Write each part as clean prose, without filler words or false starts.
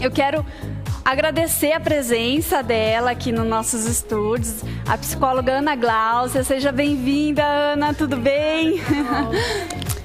Eu quero agradecer a presença dela aqui nos nossos estúdios, a psicóloga Ana Gláucia. Seja bem-vinda, Ana, tudo bem?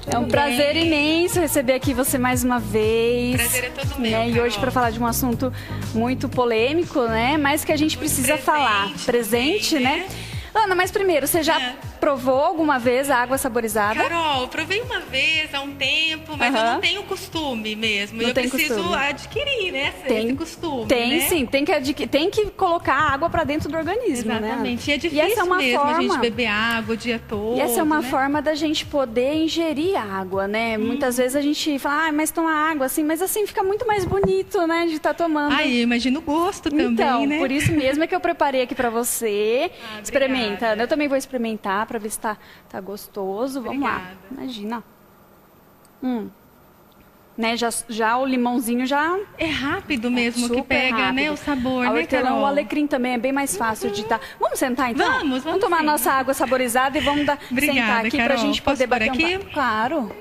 É um prazer imenso receber aqui você mais uma vez. Prazer é todo meu, né? E hoje para falar de um assunto muito polêmico, né? Mas que a gente precisa falar. Presente, também, né? Ana, mas primeiro, você já provou alguma vez a água saborizada? Carol, eu provei uma vez há um tempo, mas eu não tenho costume mesmo. Não eu tem preciso costume. adquirir, né? Esse costume. Tem, né? sim. Tem que colocar água para dentro do organismo, Exatamente. né? E é difícil essa é uma mesmo forma, a gente beber água o dia todo. E essa é uma né? forma da gente poder ingerir água, né? Muitas vezes a gente fala, mas toma água, assim, mas assim fica muito mais bonito, né? De estar tomando. Eu imagino o gosto também, então, né? por isso mesmo é que eu preparei aqui para você. Experimenta. Obrigada. Eu também vou experimentar para ver se tá gostoso. Vamos lá. Imagina. Né, já o limãozinho já... É rápido mesmo que super pega, rápido. né? O sabor, A né, hortelã, Carol? o alecrim também é bem mais fácil de estar. Vamos sentar então? Vamos tomar sim. nossa água saborizada e vamos Obrigada, sentar aqui Carol. pra gente Posso poder por bater aqui? um papo. Claro.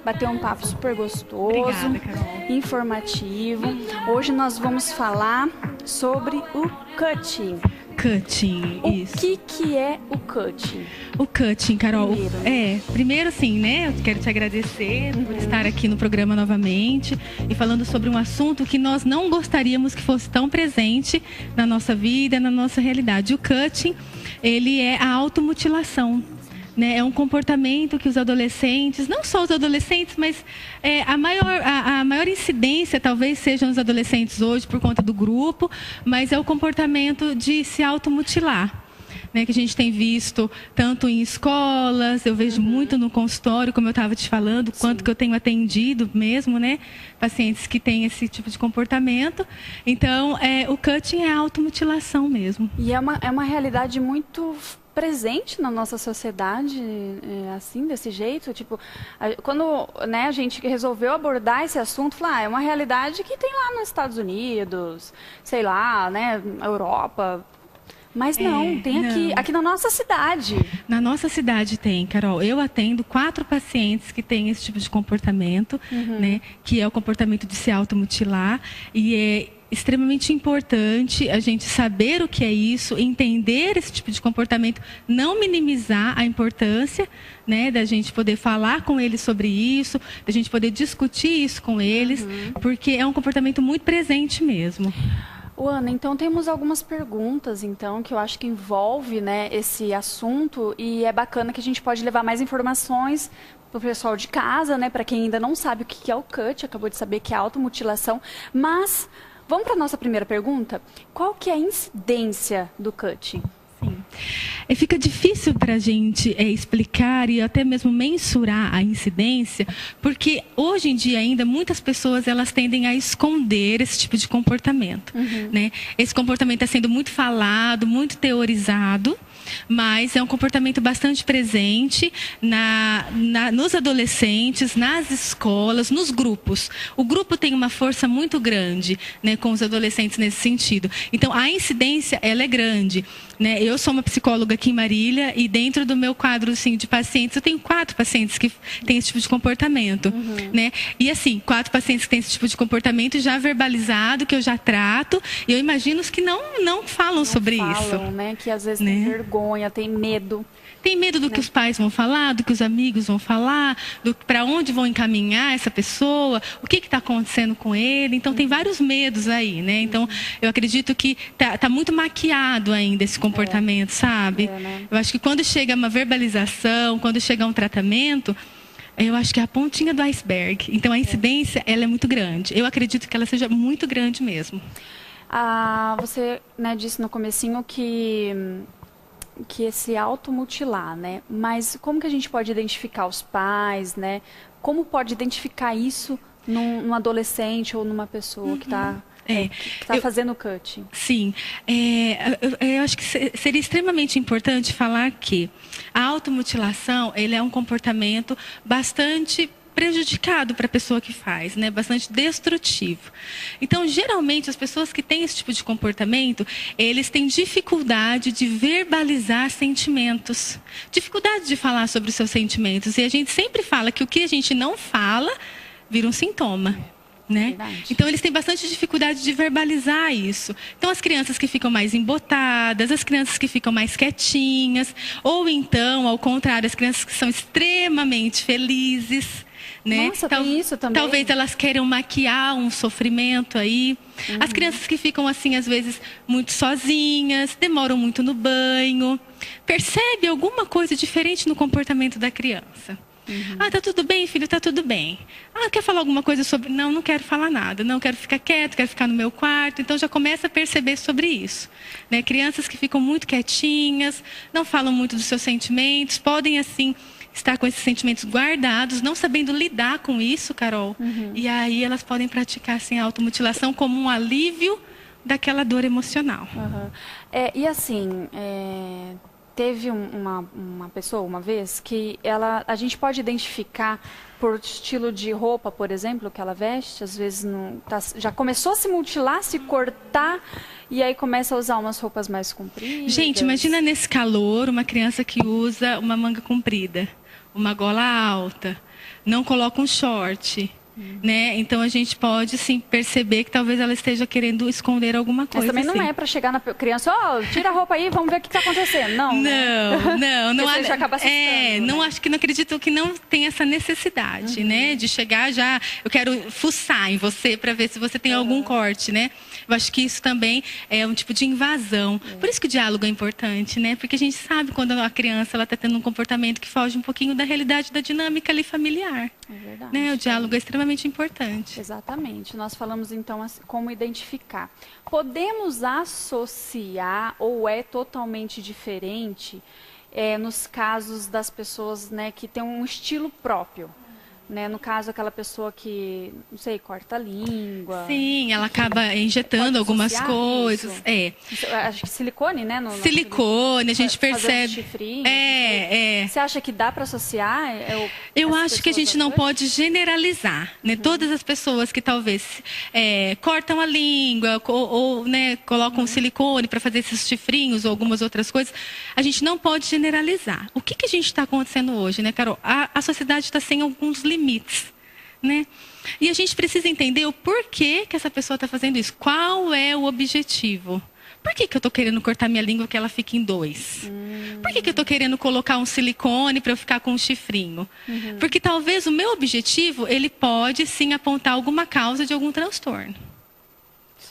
Bater um papo super gostoso, Obrigada, Carol. informativo. Hoje nós vamos falar sobre o cutting. Cutting, isso. O que é o cutting? O cutting, Carol. Primeiro. Primeiro assim, né? Eu quero te agradecer por estar aqui no programa novamente e falando sobre um assunto que nós não gostaríamos que fosse tão presente na nossa vida, na nossa realidade. O cutting, ele é a automutilação. Né, é um comportamento que os adolescentes, não só os adolescentes, mas a maior incidência talvez sejam os adolescentes hoje por conta do grupo, mas é o comportamento de se automutilar. Né, que a gente tem visto tanto em escolas, eu vejo muito no consultório, como eu estava te falando, quanto que eu tenho atendido mesmo, né, pacientes que têm esse tipo de comportamento. Então, o cutting é a automutilação mesmo. E é uma realidade muito presente na nossa sociedade, assim, desse jeito, tipo, quando, né, a gente resolveu abordar esse assunto, falar, é uma realidade que tem lá nos Estados Unidos, sei lá, né, Europa, mas não, tem aqui na nossa cidade. Na nossa cidade tem, Carol. Eu atendo 4 pacientes que têm esse tipo de comportamento, né, que é o comportamento de se automutilar, e é extremamente importante a gente saber o que é isso, entender esse tipo de comportamento, não minimizar a importância, né, da gente poder falar com eles sobre isso, da gente poder discutir isso com eles, porque é um comportamento muito presente mesmo. Ana, então temos algumas perguntas, então, que eu acho que envolve, né, esse assunto, e é bacana que a gente pode levar mais informações para o pessoal de casa, né, para quem ainda não sabe o que é o cut, acabou de saber que é automutilação, mas vamos para a nossa primeira pergunta? Qual que é a incidência do cutting? Sim. Fica difícil para a gente explicar e até mesmo mensurar a incidência, porque hoje em dia ainda muitas pessoas elas tendem a esconder esse tipo de comportamento. Né? Esse comportamento está sendo muito falado, muito teorizado, mas é um comportamento bastante presente nos adolescentes, nas escolas, nos grupos. O grupo tem uma força muito grande, né, com os adolescentes nesse sentido. Então, a incidência ela é grande. Né? Eu sou uma psicóloga aqui em Marília e dentro do meu quadro assim, de pacientes, eu tenho 4 pacientes que têm esse tipo de comportamento. Né? E assim, 4 pacientes que têm esse tipo de comportamento já verbalizado, que eu já trato, e eu imagino os que não falam sobre isso. Né? Que às vezes tem vergonha, tem medo. Tem medo do que os pais vão falar, do que os amigos vão falar, para onde vão encaminhar essa pessoa, o que está acontecendo com ele. Então, tem vários medos aí, né? Então, eu acredito que tá muito maquiado ainda esse comportamento, sabe? Né? Eu acho que quando chega uma verbalização, quando chega um tratamento, eu acho que é a pontinha do iceberg. Então, a incidência, ela é muito grande. Eu acredito que ela seja muito grande mesmo. Você, né, disse no comecinho que se automutilar, né? Mas como que a gente pode identificar os pais, né? Como pode identificar isso num adolescente ou numa pessoa que está fazendo o cutting? Sim. Eu acho que seria extremamente importante falar que a automutilação ele é um comportamento bastante prejudicado para a pessoa que faz, né? Bastante destrutivo. Então, geralmente, as pessoas que têm esse tipo de comportamento, eles têm dificuldade de verbalizar sentimentos, dificuldade de falar sobre os seus sentimentos. E a gente sempre fala que o que a gente não fala vira um sintoma. né? Verdade. Então, eles têm bastante dificuldade de verbalizar isso. Então, as crianças que ficam mais embotadas, as crianças que ficam mais quietinhas, ou então, ao contrário, as crianças que são extremamente felizes, né? Nossa, tem isso também. Talvez elas queiram maquiar um sofrimento aí. As crianças que ficam assim, às vezes, muito sozinhas, demoram muito no banho. Percebe alguma coisa diferente no comportamento da criança? Ah, tá tudo bem, filho, tá tudo bem. Ah, quer falar alguma coisa sobre... Não, não quero falar nada. Não, quero ficar quieto, quero ficar no meu quarto. Então, já começa a perceber sobre isso. Né? Crianças que ficam muito quietinhas, não falam muito dos seus sentimentos, podem, assim, estar com esses sentimentos guardados, não sabendo lidar com isso, Carol. E aí, elas podem praticar, assim, a automutilação como um alívio daquela dor emocional. E assim... Teve uma pessoa uma vez que a gente pode identificar por estilo de roupa, por exemplo, que ela veste, às vezes já começou a se mutilar, se cortar, e aí começa a usar umas roupas mais compridas. Gente, imagina nesse calor uma criança que usa uma manga comprida, uma gola alta, não coloca um short. Né? Então a gente pode sim perceber que talvez ela esteja querendo esconder alguma coisa. Mas também não assim. É para chegar na criança, tira a roupa aí, vamos ver o que está acontecendo. Não, não você já acaba assustando, não né? acho que não acredito que não tem essa necessidade, né? De chegar já, eu quero fuçar em você para ver se você tem algum corte, né? Eu acho que isso também é um tipo de invasão. Por isso que o diálogo é importante, né? Porque a gente sabe quando a criança ela está tendo um comportamento que foge um pouquinho da realidade da dinâmica ali familiar. É verdade. Né? O diálogo é extremamente importante. Exatamente. Nós falamos então como identificar. Podemos associar ou é totalmente diferente nos casos das pessoas, né, que têm um estilo próprio? Né? No caso, aquela pessoa que, não sei, corta a língua. Sim, ela acaba injetando algumas coisas. Isso? Acho que silicone, né? Silicone, a gente percebe. Chifrinho, Você acha que dá para associar? Eu acho que a gente não pode generalizar, né? Todas as pessoas que talvez cortam a língua ou né, colocam silicone para fazer esses chifrinhos ou algumas outras coisas, a gente não pode generalizar. O que a gente está acontecendo hoje, né, Carol? A sociedade está sem alguns limites, né? E a gente precisa entender o porquê que essa pessoa está fazendo isso. Qual é o objetivo? Por que eu estou querendo cortar minha língua que ela fique em 2? Por que eu estou querendo colocar um silicone para eu ficar com um chifrinho? Porque talvez o meu objetivo, ele pode sim apontar alguma causa de algum transtorno.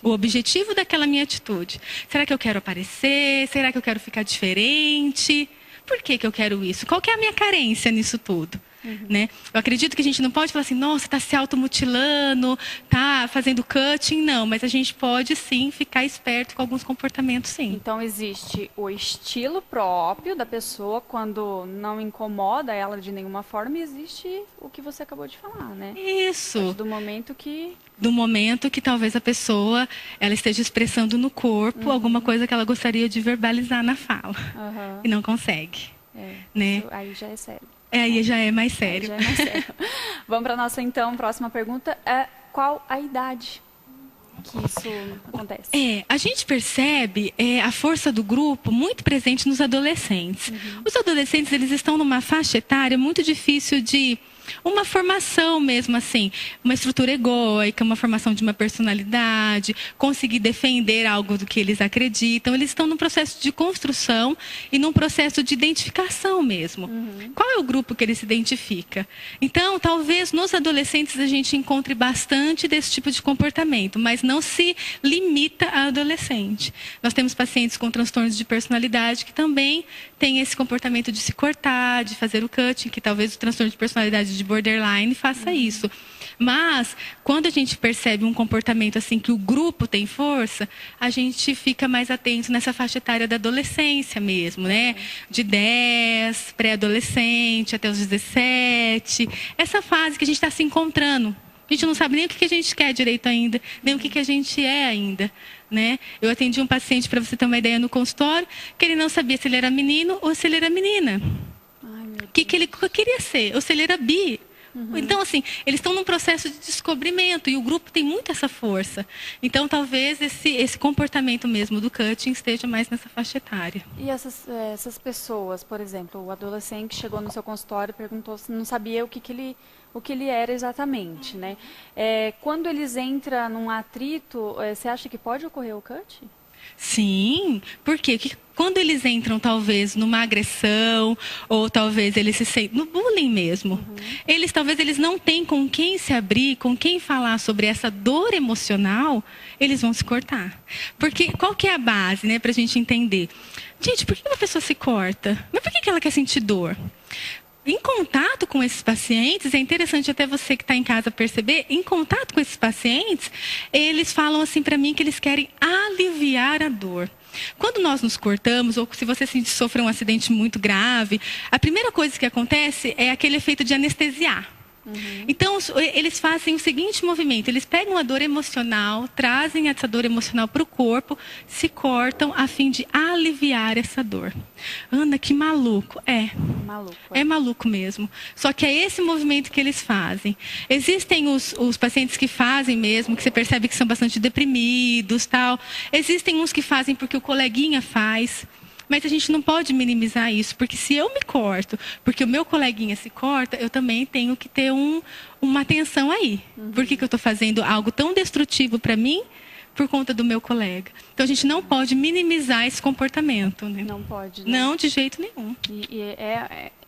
O objetivo daquela minha atitude. Será que eu quero aparecer? Será que eu quero ficar diferente? Por que eu quero isso? Qual que é a minha carência nisso tudo? Né? Eu acredito que a gente não pode falar assim, nossa, está se automutilando, está fazendo cutting, não. Mas a gente pode sim ficar esperto com alguns comportamentos, sim. Então existe o estilo próprio da pessoa quando não incomoda ela de nenhuma forma, e existe o que você acabou de falar, né? Isso. Do momento que talvez a pessoa ela esteja expressando no corpo alguma coisa que ela gostaria de verbalizar na fala e não consegue. Né? Isso aí já é sério. Aí já é mais sério. Vamos para a nossa, então, próxima pergunta. Qual a idade que isso acontece? A gente percebe a força do grupo muito presente nos adolescentes. Os adolescentes, eles estão numa faixa etária muito difícil de uma formação mesmo assim, uma estrutura egóica, uma formação de uma personalidade, conseguir defender algo do que eles acreditam. Eles estão num processo de construção e num processo de identificação mesmo. Qual é o grupo que ele se identifica? Então, talvez nos adolescentes a gente encontre bastante desse tipo de comportamento, mas não se limita a adolescente. Nós temos pacientes com transtornos de personalidade que também têm esse comportamento de se cortar, de fazer o cutting, que talvez o transtorno de personalidade de borderline faça isso. Mas, quando a gente percebe um comportamento assim que o grupo tem força, a gente fica mais atento nessa faixa etária da adolescência mesmo, né? De 10, pré-adolescente, até os 17. Essa fase que a gente está se encontrando. A gente não sabe nem o que a gente quer direito ainda, nem o que a gente é ainda. Né? Eu atendi um paciente, para você ter uma ideia, no consultório, que ele não sabia se ele era menino ou se ele era menina. O que ele queria ser, ou se ele era bi, Então, assim, eles estão num processo de descobrimento e o grupo tem muito essa força. Então, talvez esse comportamento mesmo do cutting esteja mais nessa faixa etária. E essas pessoas, por exemplo, o adolescente que chegou no seu consultório e perguntou se não sabia o que ele era exatamente, né? Quando eles entram num atrito, você acha que pode ocorrer o cutting? Sim, porque quando eles entram talvez numa agressão ou talvez eles se sentem no bullying mesmo, talvez eles não têm com quem se abrir, com quem falar sobre essa dor emocional, eles vão se cortar. Porque qual que é a base, né, pra gente entender? Gente, por que uma pessoa se corta? Mas por que ela quer sentir dor? Em contato com esses pacientes, é interessante até você que está em casa perceber, em contato com esses pacientes, eles falam assim para mim que eles querem aliviar a dor. Quando nós nos cortamos, ou se você sofreu um acidente muito grave, a primeira coisa que acontece é aquele efeito de anestesiar. Então, eles fazem o seguinte movimento, eles pegam a dor emocional, trazem essa dor emocional para o corpo, se cortam a fim de aliviar essa dor. Ana, que maluco. Maluco. É maluco mesmo. Só que é esse movimento que eles fazem. Existem os pacientes que fazem mesmo, que você percebe que são bastante deprimidos, tal. Existem uns que fazem porque o coleguinha faz. Mas a gente não pode minimizar isso, porque se eu me corto, porque o meu coleguinha se corta, eu também tenho que ter uma atenção aí. Por que eu estou fazendo algo tão destrutivo para mim por conta do meu colega? Então a gente não pode minimizar esse comportamento. Né? Não pode, né? Não, de jeito nenhum.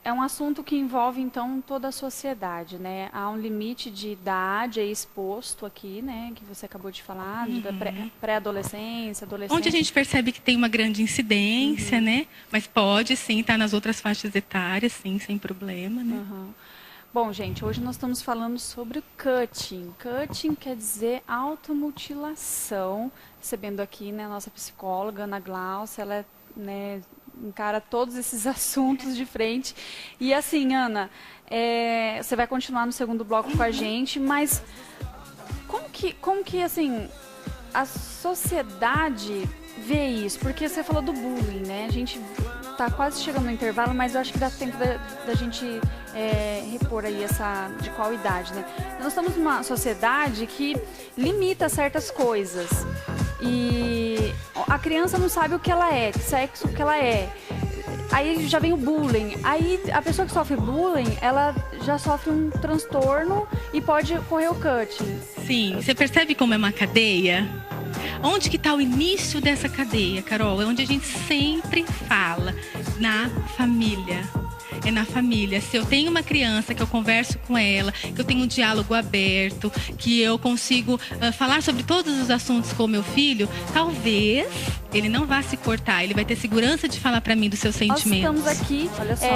É um assunto que envolve, então, toda a sociedade, né? Há um limite de idade exposto aqui, né? Que você acabou de falar, da pré-adolescência, adolescência. Onde a gente percebe que tem uma grande incidência, né? Mas pode, sim, estar nas outras faixas etárias, sim, sem problema, né? Bom, gente, hoje nós estamos falando sobre cutting. Cutting quer dizer automutilação. Recebendo aqui, né, a nossa psicóloga, Ana Glaucia, ela encara todos esses assuntos de frente. E assim, Ana, você vai continuar no segundo bloco com a gente, mas como que assim, a sociedade vê isso? Porque você falou do bullying, né? A gente tá quase chegando no intervalo, mas eu acho que dá tempo da gente repor aí de qual idade, né? Nós estamos numa sociedade que limita certas coisas. E a criança não sabe o que ela é, que sexo que ela é. Aí já vem o bullying. Aí a pessoa que sofre bullying, ela já sofre um transtorno e pode ocorrer o cutting. Sim, você percebe como é uma cadeia? Onde que está o início dessa cadeia, Carol? É onde a gente sempre fala, na família. É na família. Se eu tenho uma criança que eu converso com ela, que eu tenho um diálogo aberto, que eu consigo falar sobre todos os assuntos com o meu filho, talvez ele não vá se cortar, ele vai ter segurança de falar para mim dos seus sentimentos. Nós estamos aqui, olha só,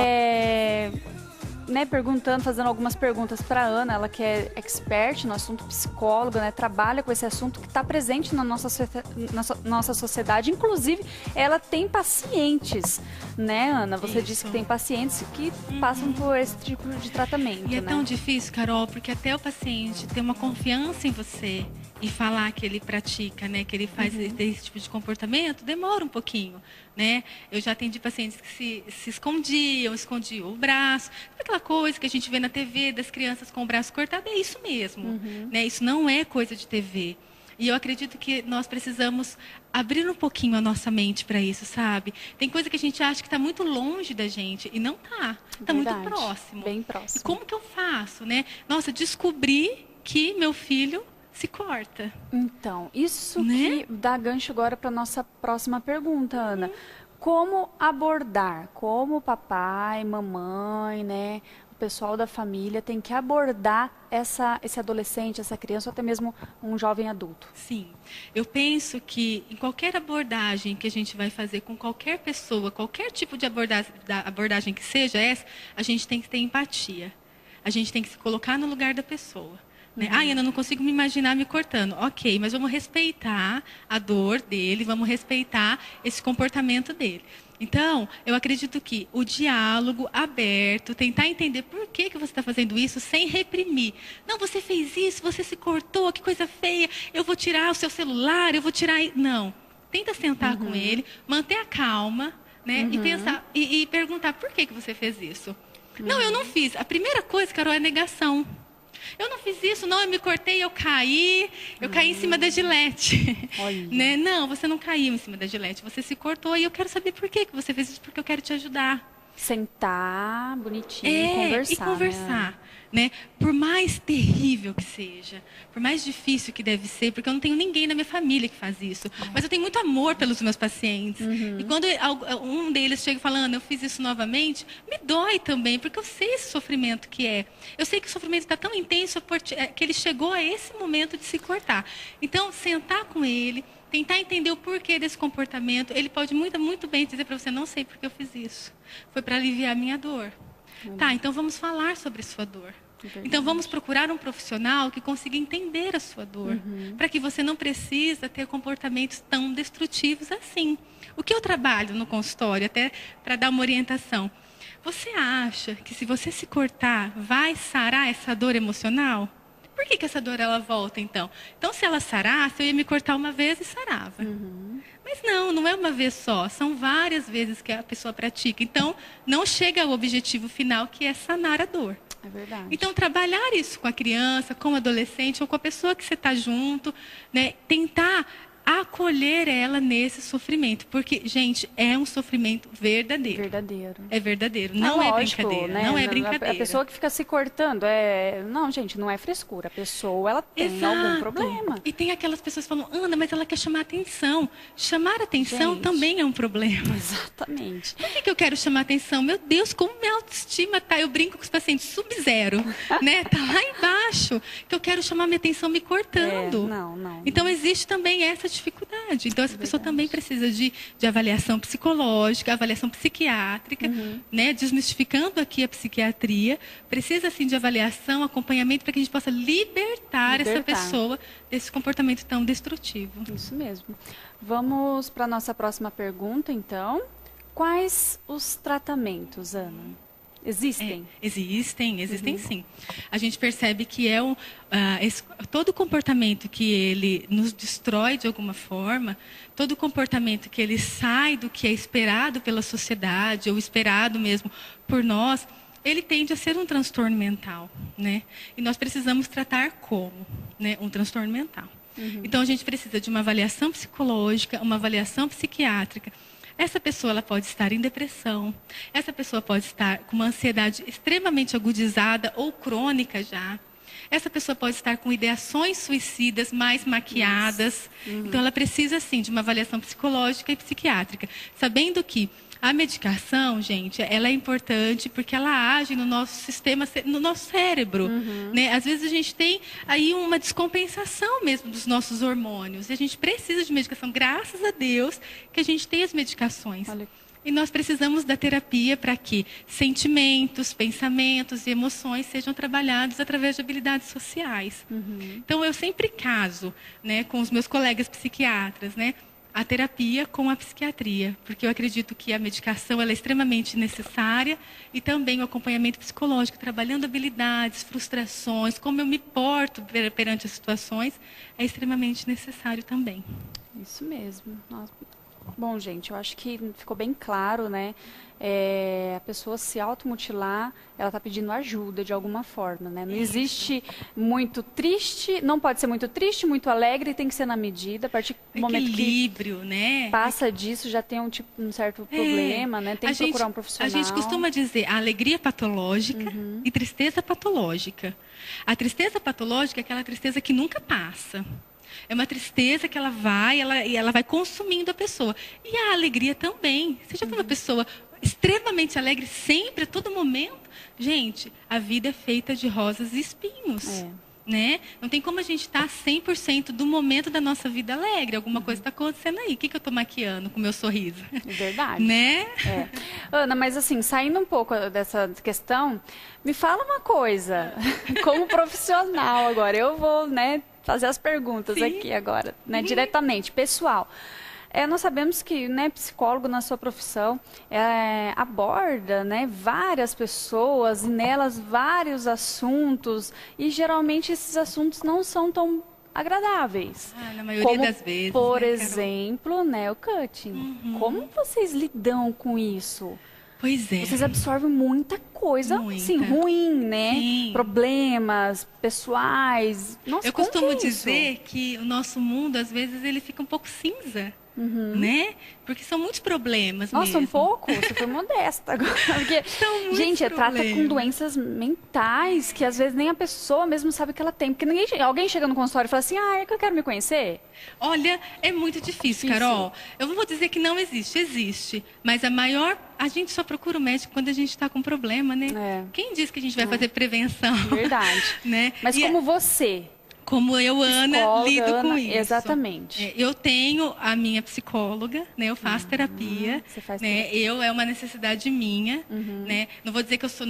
fazendo algumas perguntas para a Ana, ela que é expert no assunto, psicóloga, né, trabalha com esse assunto que está presente na nossa sociedade. Inclusive, ela tem pacientes, né, Ana? Você disse que tem pacientes que passam por esse tipo de tratamento. E é tão difícil, Carol, porque até o paciente ter uma confiança em você e falar que ele pratica, né, que ele faz esse tipo de comportamento, demora um pouquinho, né? Eu já atendi pacientes que se escondiam o braço, aquela coisa que a gente vê na TV das crianças com o braço cortado, é isso mesmo, né? Isso não é coisa de TV. E eu acredito que nós precisamos abrir um pouquinho a nossa mente para isso, sabe? Tem coisa que a gente acha que está muito longe da gente e não está. Está muito próximo. Bem próximo. E como que eu faço, né? Nossa, descobri que meu filho se corta. Então, isso que dá gancho agora para nossa próxima pergunta, Ana. Como abordar? Como papai, mamãe, né, o pessoal da família tem que abordar esse adolescente, essa criança, ou até mesmo um jovem adulto? Sim, eu penso que em qualquer abordagem que a gente vai fazer com qualquer pessoa, qualquer tipo de abordagem que seja essa, a gente tem que ter empatia. A gente tem que se colocar no lugar da pessoa. Né? Ana, eu não consigo me imaginar me cortando. Ok, mas vamos respeitar a dor dele, vamos respeitar esse comportamento dele. Então, eu acredito que o diálogo aberto, tentar entender por que você está fazendo isso sem reprimir. Não, você fez isso, você se cortou, que coisa feia, eu vou tirar o seu celular, eu vou tirar... Não, tenta sentar com ele, manter a calma, né? E pensar, e perguntar por que você fez isso. Não, eu não fiz. A primeira coisa, Carol, é negação. Eu não fiz isso, não, eu me cortei, eu caí em cima da Gillette. Né? Não, você não caiu em cima da Gillette, você se cortou e eu quero saber por que você fez isso, porque eu quero te ajudar. Sentar bonitinho e conversar. Né? Por mais terrível que seja, por mais difícil que deve ser, porque eu não tenho ninguém na minha família que faz isso, mas eu tenho muito amor pelos meus pacientes. E quando um deles chega falando, eu fiz isso novamente, me dói também, porque eu sei esse sofrimento que é. Eu sei que o sofrimento está tão intenso que ele chegou a esse momento de se cortar. Então, sentar com ele, tentar entender o porquê desse comportamento, ele pode muito bem dizer para você, não sei porque eu fiz isso. Foi para aliviar a minha dor. Tá, então vamos falar sobre a sua dor. Então vamos procurar um profissional que consiga entender a sua dor, para que você não precisa ter comportamentos tão destrutivos assim. O que eu trabalho no consultório, até para dar uma orientação, você acha que se você se cortar, vai sarar essa dor emocional? Por que essa dor ela volta então? Então se ela sarasse, eu ia me cortar uma vez e sarava. Mas não é uma vez só, são várias vezes que a pessoa pratica. Então não chega ao objetivo final, que é sanar a dor. É verdade. Então, trabalhar isso com a criança, com o adolescente ou com a pessoa que você está junto, né? Tentar acolher ela nesse sofrimento. Porque, gente, é um sofrimento verdadeiro. Verdadeiro. É verdadeiro. Não é lógico, brincadeira. Né? Não é brincadeira. A pessoa que fica se cortando Não, gente, não é frescura. A pessoa, ela tem algum problema. E tem aquelas pessoas que falam, Ana, mas ela quer chamar atenção. Chamar atenção também é um problema. Exatamente. Por que eu quero chamar atenção? Meu Deus, como minha autoestima tá? Eu brinco com os pacientes, sub-zero, né? Tá lá embaixo, que eu quero chamar minha atenção me cortando. Não. Então, existe também essa dificuldade. Então, essa pessoa também precisa de avaliação psicológica, avaliação psiquiátrica, né? Desmistificando aqui a psiquiatria. Precisa, assim, de avaliação, acompanhamento, para que a gente possa libertar essa pessoa desse comportamento tão destrutivo. Isso mesmo. Vamos para a nossa próxima pergunta, então. Quais os tratamentos, Ana? Existem? Existem sim. A gente percebe que todo comportamento que ele nos destrói de alguma forma, todo comportamento que ele sai do que é esperado pela sociedade, ou esperado mesmo por nós, ele tende a ser um transtorno mental, né? E nós precisamos tratar como, né? Um transtorno mental. Então, a gente precisa de uma avaliação psicológica, uma avaliação psiquiátrica. Essa pessoa ela pode estar em depressão, essa pessoa pode estar com uma ansiedade extremamente agudizada ou crônica já. Essa pessoa pode estar com ideações suicidas mais maquiadas. Então, ela precisa, sim, de uma avaliação psicológica e psiquiátrica. Sabendo que a medicação, gente, ela é importante porque ela age no nosso sistema, no nosso cérebro. Né? Às vezes a gente tem aí uma descompensação mesmo dos nossos hormônios. E a gente precisa de medicação. Graças a Deus que a gente tem as medicações. E nós precisamos da terapia para que sentimentos, pensamentos e emoções sejam trabalhados através de habilidades sociais. Então, eu sempre caso, né, com os meus colegas psiquiatras, né, a terapia com a psiquiatria, porque eu acredito que a medicação ela é extremamente necessária e também o acompanhamento psicológico, trabalhando habilidades, frustrações, como eu me porto perante as situações, é extremamente necessário também. Isso mesmo. Nossa. Bom, gente, eu acho que ficou bem claro, né? A pessoa se automutilar, ela está pedindo ajuda de alguma forma, né? Não existe muito triste, não pode ser muito triste, muito alegre, tem que ser na medida. A partir do momento equilíbrio, que né? passa disso, já tem um certo problema, né? Tem que procurar um profissional. A gente costuma dizer a alegria patológica e tristeza patológica. A tristeza patológica é aquela tristeza que nunca passa. É uma tristeza que ela vai consumindo a pessoa. E a alegria também. Você já viu uma pessoa extremamente alegre sempre, a todo momento? Gente, a vida é feita de rosas e espinhos. Né? Não tem como a gente estar 100% do momento da nossa vida alegre. Alguma coisa está acontecendo aí. O que eu estou maquiando com o meu sorriso? É verdade. Né? Ana, mas assim, saindo um pouco dessa questão, me fala uma coisa. Como profissional agora, eu vou, né, fazer as perguntas aqui agora, né, diretamente, pessoal. Nós sabemos que, né, psicólogo na sua profissão aborda, né, várias pessoas e nelas vários assuntos e geralmente esses assuntos não são tão agradáveis. Na maioria das vezes. Por exemplo, né, o cutting. Como vocês lidam com isso? Pois é. Vocês absorvem muita coisa, sim, ruim, né? Sim. Problemas pessoais. Nossa, eu como que costumo é isso? dizer que o nosso mundo, às vezes, ele fica um pouco cinza. Né? Porque são muitos problemas Nossa, mesmo. um pouco? Você foi modesta agora. Porque, gente, trata com doenças mentais que às vezes nem a pessoa mesmo sabe que ela tem. Porque alguém chega no consultório e fala assim, é que eu quero me conhecer. Olha, é muito difícil, Carol. Eu não vou dizer que não existe, existe. Mas a gente só procura o médico quando a gente está com problema, né? Quem diz que a gente vai fazer prevenção? Verdade. Né? Mas como você... Como eu, Ana, lido com isso. Exatamente. Eu tenho a minha psicóloga, né? Eu faço terapia. Você faz né? terapia. É uma necessidade minha, né? Não vou dizer que eu sou,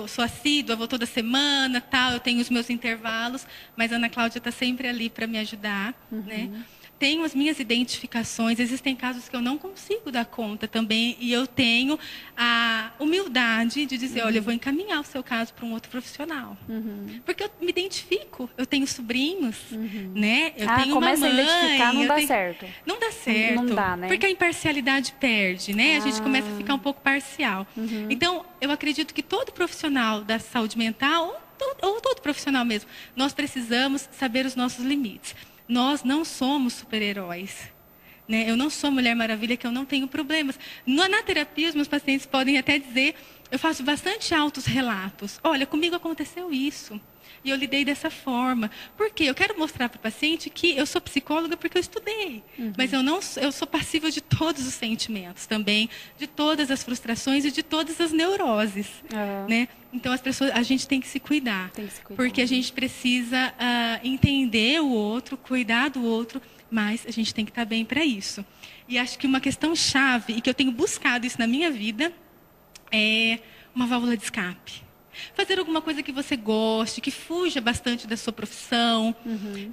sou assídua, vou toda semana, tal. Eu tenho os meus intervalos, mas a Ana Cláudia está sempre ali para me ajudar, né? Tenho as minhas identificações, existem casos que eu não consigo dar conta também, e eu tenho a humildade de dizer, olha, eu vou encaminhar o seu caso para um outro profissional. Porque eu me identifico, eu tenho sobrinhos, né? Eu tenho uma mãe. A identificar, não dá certo. Não dá certo, não dá, né? porque a imparcialidade perde, né? A gente começa a ficar um pouco parcial. Então, eu acredito que todo profissional da saúde mental, ou todo profissional mesmo, nós precisamos saber os nossos limites. Nós não somos super-heróis. Né? Eu não sou Mulher Maravilha, que eu não tenho problemas. Na terapia, os meus pacientes podem até dizer, eu faço bastante altos relatos. Olha, comigo aconteceu isso. E eu lidei dessa forma. Por quê? Eu quero mostrar para o paciente que eu sou psicóloga porque eu estudei. Mas eu sou passível de todos os sentimentos também, de todas as frustrações e de todas as neuroses. Né? Então, a gente tem que se cuidar. Porque a gente precisa entender o outro, cuidar do outro, mas a gente tem que estar bem para isso. E acho que uma questão chave, e que eu tenho buscado isso na minha vida, é uma válvula de escape. Fazer alguma coisa que você goste, que fuja bastante da sua profissão,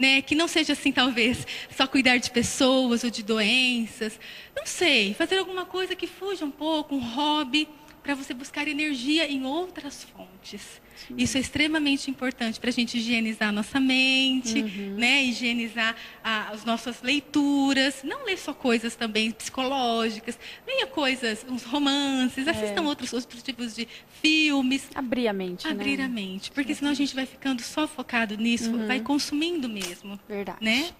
né? Que não seja assim, talvez, só cuidar de pessoas ou de doenças. Não sei, fazer alguma coisa que fuja um pouco, um hobby, para você buscar energia em outras fontes. Isso é extremamente importante para a gente higienizar a nossa mente, né? Higienizar as nossas leituras. Não ler só coisas também psicológicas. Leia coisas, uns romances, assistam outros tipos de filmes. Abrir a mente, Abrir a mente. Porque senão a gente vai ficando só focado nisso, vai consumindo mesmo. Verdade. Né?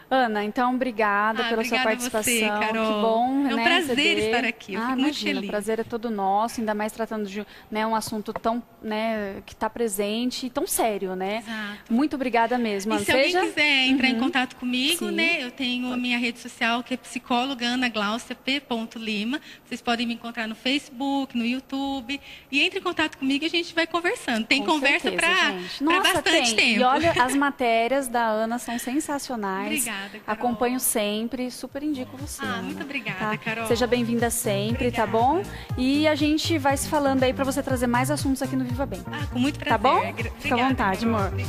Ana, então, obrigada pela sua participação. Você, Carol. Que bom, é um prazer estar aqui. Eu fico muito feliz. O prazer é todo nosso, ainda mais tratando de um assunto tão, né, que está presente e tão sério, né? Exato. Muito obrigada mesmo. E se alguém quiser entrar em contato comigo, né, eu tenho a minha rede social, que é psicóloga Ana Gláucia P. Lima. Vocês podem me encontrar no Facebook, no YouTube. E entre em contato comigo e a gente vai conversando. Tem conversa para bastante tempo. E olha, as matérias da Ana são sensacionais. Obrigada, Carol. Acompanho sempre, super indico você. Muito obrigada, Carol. Seja bem-vinda sempre, tá bom? E a gente vai se falando aí para você trazer mais assuntos aqui no Viva Bem. Com muito prazer. Tá bom? Obrigada, Fica à vontade, Carol. amor.